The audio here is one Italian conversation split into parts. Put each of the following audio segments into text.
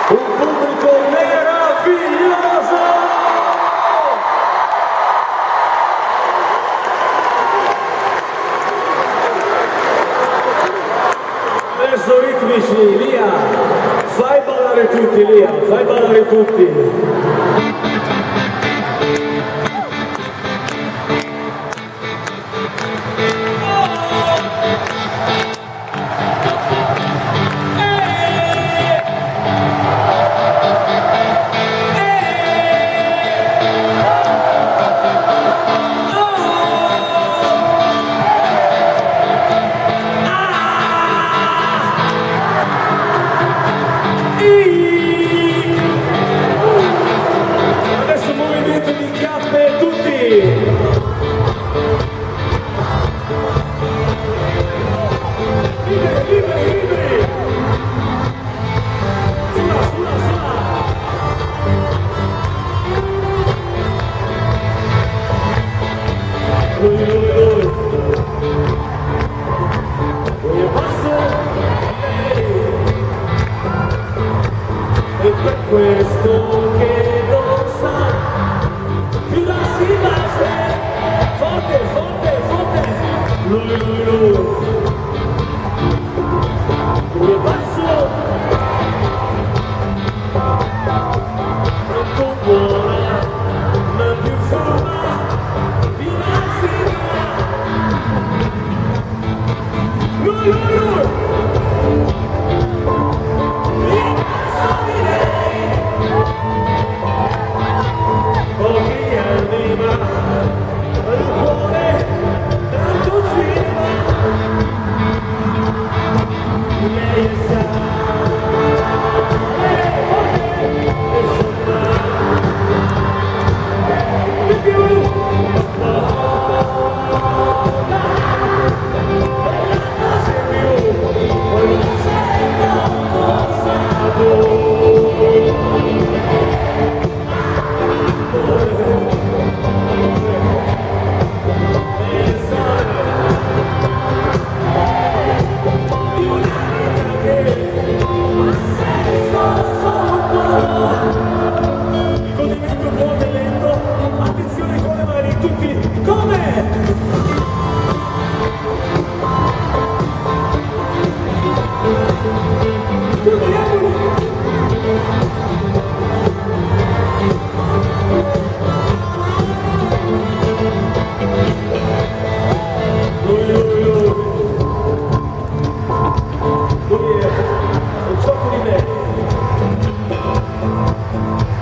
Un pubblico meraviglioso! Adesso ritmici, Lia, fai ballare tutti, Lia, fai ballare tutti. Adesso movimento di chiappe tutti! Liberi, liberi, liberi! Sulla, sulla, sulla! Lui, lui, lui! Io passo lei! E per questo che non sa più la si base forte, forte, forte lui, lui, lui io passo troppo buona ma più forma di massima lui, lui, lui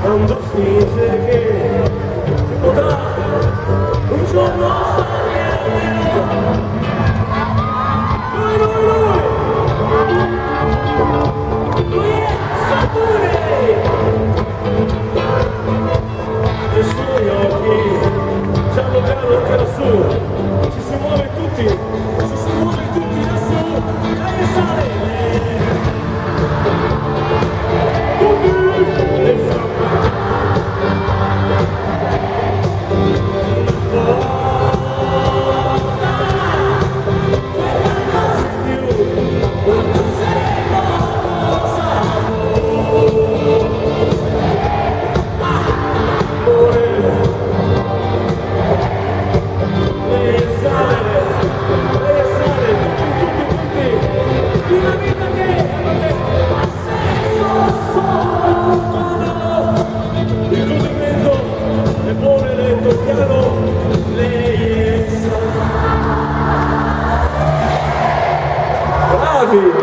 quando finge che si potrà un giorno stare almeno lui, lui, lui è Saturday i suoi occhi diciamo piano che lassù ci si muove tutti lassù lei sale le fa Bravi!